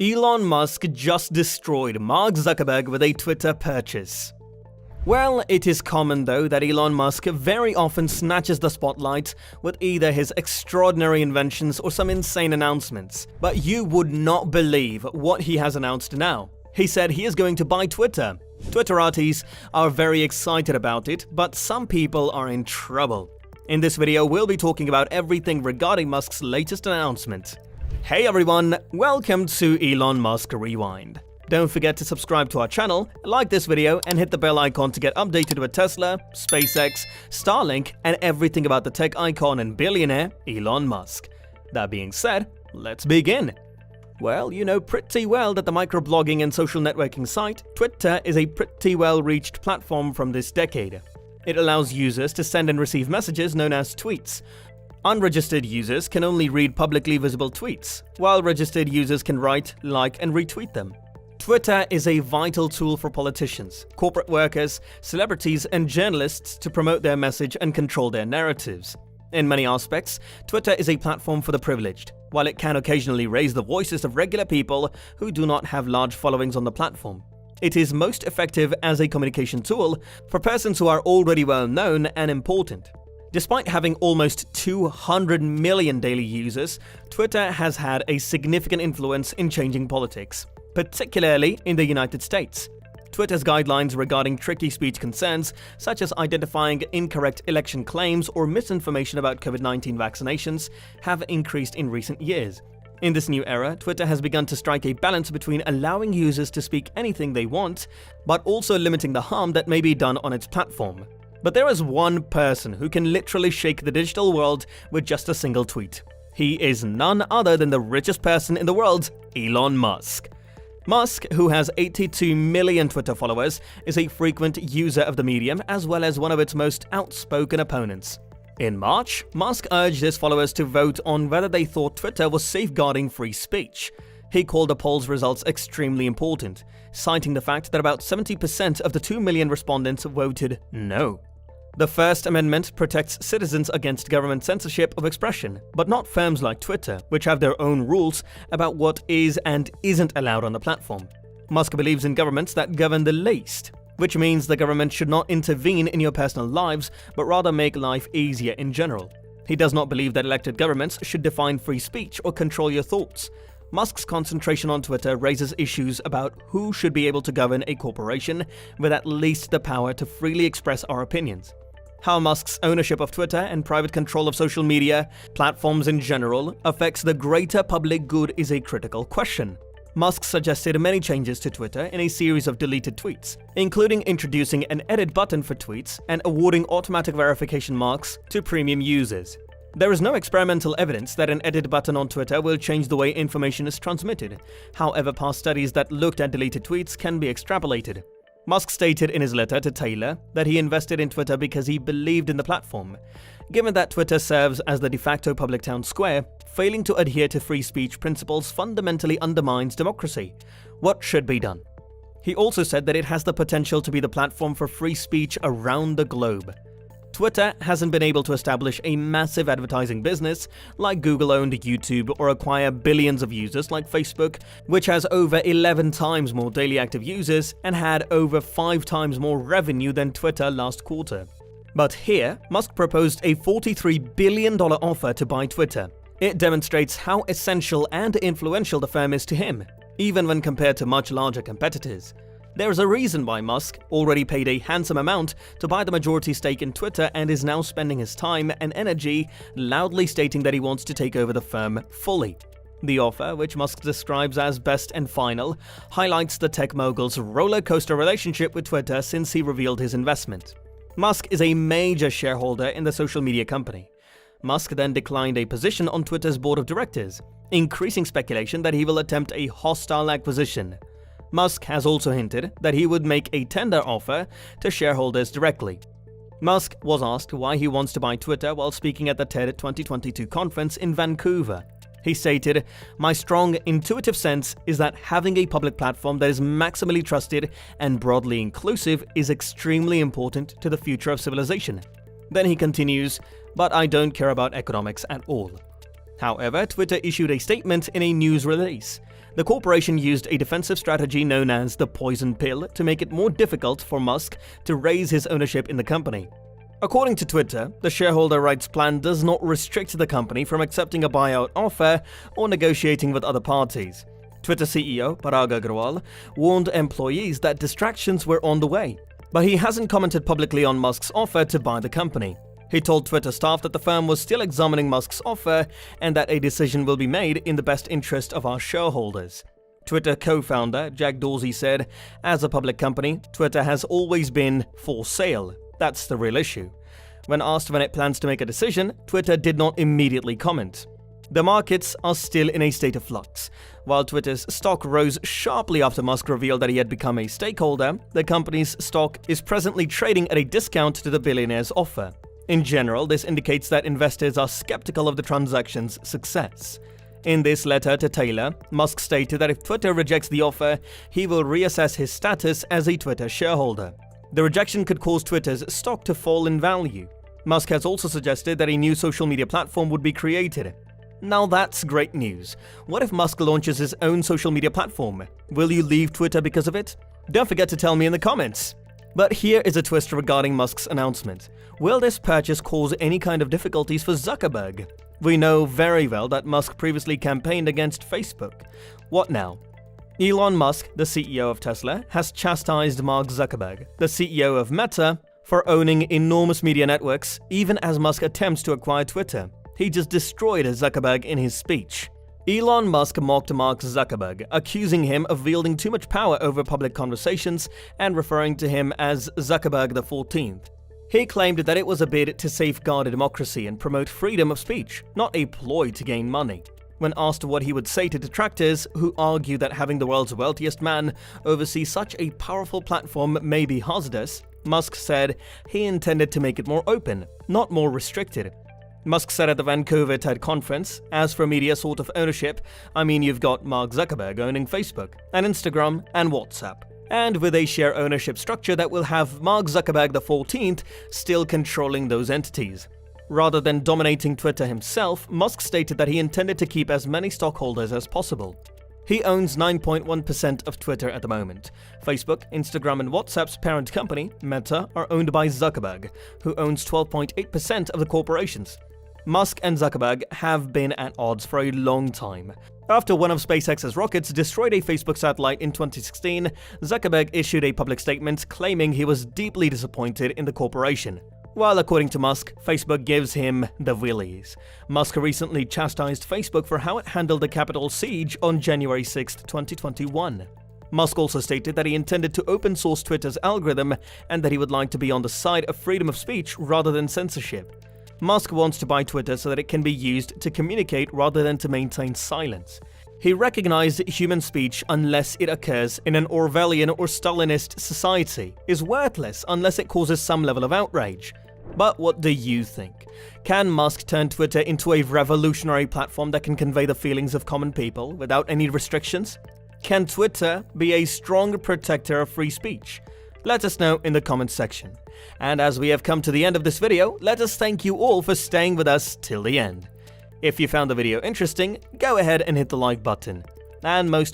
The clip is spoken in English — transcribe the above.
Elon Musk just destroyed Mark Zuckerberg with a Twitter purchase. Well, it is common though that Elon Musk very often snatches the spotlight with either his extraordinary inventions or some insane announcements. But you would not believe what he has announced now. He said he is going to buy Twitter. Twitteratis are very excited about it, but some people are in trouble. In this video, we'll be talking about everything regarding Musk's latest announcement. Hey everyone, welcome to Elon Musk Rewind. Don't forget to subscribe to our channel, like this video, and hit the bell icon to get updated with Tesla, SpaceX, Starlink, and everything about the tech icon and billionaire Elon Musk. That being said, let's begin. Well, you know pretty well that the microblogging and social networking site Twitter is a pretty well-reached platform from this decade. It allows users to send and receive messages known as tweets. Unregistered users can only read publicly visible tweets, while registered users can write, like, and retweet them. Twitter is a vital tool for politicians, corporate workers, celebrities, and journalists to promote their message and control their narratives. In many aspects, Twitter is a platform for the privileged, while it can occasionally raise the voices of regular people who do not have large followings on the platform. It is most effective as a communication tool for persons who are already well known and important. Despite having almost 200 million daily users, Twitter has had a significant influence in changing politics, particularly in the United States. Twitter's guidelines regarding tricky speech concerns, such as identifying incorrect election claims or misinformation about COVID-19 vaccinations, have increased in recent years. In this new era, Twitter has begun to strike a balance between allowing users to speak anything they want, but also limiting the harm that may be done on its platform. But there is one person who can literally shake the digital world with just a single tweet. He is none other than the richest person in the world, Elon Musk. Musk, who has 82 million Twitter followers, is a frequent user of the medium as well as one of its most outspoken opponents. In March, Musk urged his followers to vote on whether they thought Twitter was safeguarding free speech. He called the poll's results extremely important, citing the fact that about 70% of the 2 million respondents voted no. The First Amendment protects citizens against government censorship of expression, but not firms like Twitter, which have their own rules about what is and isn't allowed on the platform. Musk believes in governments that govern the least, which means the government should not intervene in your personal lives, but rather make life easier in general. He does not believe that elected governments should define free speech or control your thoughts. Musk's concentration on Twitter raises issues about who should be able to govern a corporation with at least the power to freely express our opinions. How Musk's ownership of Twitter and private control of social media platforms in general affects the greater public good is a critical question. Musk suggested many changes to Twitter in a series of deleted tweets, including introducing an edit button for tweets and awarding automatic verification marks to premium users. There is no experimental evidence that an edit button on Twitter will change the way information is transmitted. However, past studies that looked at deleted tweets can be extrapolated. Musk stated in his letter to Taylor that he invested in Twitter because he believed in the platform. Given that Twitter serves as the de facto public town square, failing to adhere to free speech principles fundamentally undermines democracy. What should be done? He also said that it has the potential to be the platform for free speech around the globe. Twitter hasn't been able to establish a massive advertising business like Google-owned YouTube or acquire billions of users like Facebook, which has over 11 times more daily active users and had over 5 times more revenue than Twitter last quarter. But here, Musk proposed a $43 billion offer to buy Twitter. It demonstrates how essential and influential the firm is to him, even when compared to much larger competitors. There is a reason why Musk already paid a handsome amount to buy the majority stake in Twitter and is now spending his time and energy loudly stating that he wants to take over the firm fully. The offer, which Musk describes as best and final, highlights the tech mogul's roller coaster relationship with Twitter since he revealed his investment. Musk is a major shareholder in the social media company. Musk then declined a position on Twitter's board of directors, increasing speculation that he will attempt a hostile acquisition. Musk has also hinted that he would make a tender offer to shareholders directly. Musk was asked why he wants to buy Twitter while speaking at the TED 2022 conference in Vancouver. He stated, "My strong, intuitive sense is that having a public platform that is maximally trusted and broadly inclusive is extremely important to the future of civilization." Then he continues, "But I don't care about economics at all." However, Twitter issued a statement in a news release. The corporation used a defensive strategy known as the poison pill to make it more difficult for Musk to raise his ownership in the company. According to Twitter, the shareholder rights plan does not restrict the company from accepting a buyout offer or negotiating with other parties. Twitter CEO Parag Agrawal warned employees that distractions were on the way, but he hasn't commented publicly on Musk's offer to buy the company. He told Twitter staff that the firm was still examining Musk's offer and that a decision will be made in the best interest of our shareholders. Twitter co-founder Jack Dorsey said, "As a public company, Twitter has always been for sale. That's the real issue." When asked when it plans to make a decision, Twitter did not immediately comment. The markets are still in a state of flux. While Twitter's stock rose sharply after Musk revealed that he had become a stakeholder, the company's stock is presently trading at a discount to the billionaire's offer. In general, this indicates that investors are skeptical of the transaction's success. In this letter to Taylor, Musk stated that if Twitter rejects the offer, he will reassess his status as a Twitter shareholder. The rejection could cause Twitter's stock to fall in value. Musk has also suggested that a new social media platform would be created. Now that's great news. What if Musk launches his own social media platform? Will you leave Twitter because of it? Don't forget to tell me in the comments. But here is a twist regarding Musk's announcement. Will this purchase cause any kind of difficulties for Zuckerberg? We know very well that Musk previously campaigned against Facebook. What now? Elon Musk, the CEO of Tesla, has chastised Mark Zuckerberg, the CEO of Meta, for owning enormous media networks, even as Musk attempts to acquire Twitter. He just destroyed Zuckerberg in his speech. Elon Musk mocked Mark Zuckerberg, accusing him of wielding too much power over public conversations and referring to him as Zuckerberg the 14th. He claimed that it was a bid to safeguard democracy and promote freedom of speech, not a ploy to gain money. When asked what he would say to detractors who argue that having the world's wealthiest man oversee such a powerful platform may be hazardous, Musk said he intended to make it more open, not more restricted. Musk said at the Vancouver TED conference, "As for media sort of ownership, I mean you've got Mark Zuckerberg owning Facebook, and Instagram, and WhatsApp. And with a share ownership structure that will have Mark Zuckerberg the 14th still controlling those entities." Rather than dominating Twitter himself, Musk stated that he intended to keep as many stockholders as possible. He owns 9.1% of Twitter at the moment. Facebook, Instagram, and WhatsApp's parent company, Meta, are owned by Zuckerberg, who owns 12.8% of the corporations. Musk and Zuckerberg have been at odds for a long time. After one of SpaceX's rockets destroyed a Facebook satellite in 2016, Zuckerberg issued a public statement claiming he was deeply disappointed in the corporation. While according to Musk, Facebook gives him the willies. Musk recently chastised Facebook for how it handled the Capitol siege on January 6, 2021. Musk also stated that he intended to open source Twitter's algorithm and that he would like to be on the side of freedom of speech rather than censorship. Musk wants to buy Twitter so that it can be used to communicate rather than to maintain silence. He recognized that human speech, unless it occurs in an Orwellian or Stalinist society, is worthless unless it causes some level of outrage. But what do you think? Can Musk turn Twitter into a revolutionary platform that can convey the feelings of common people without any restrictions? Can Twitter be a strong protector of free speech? Let us know in the comments section. And as we have come to the end of this video, let us thank you all for staying with us till the end. If you found the video interesting, go ahead and hit the like button. And most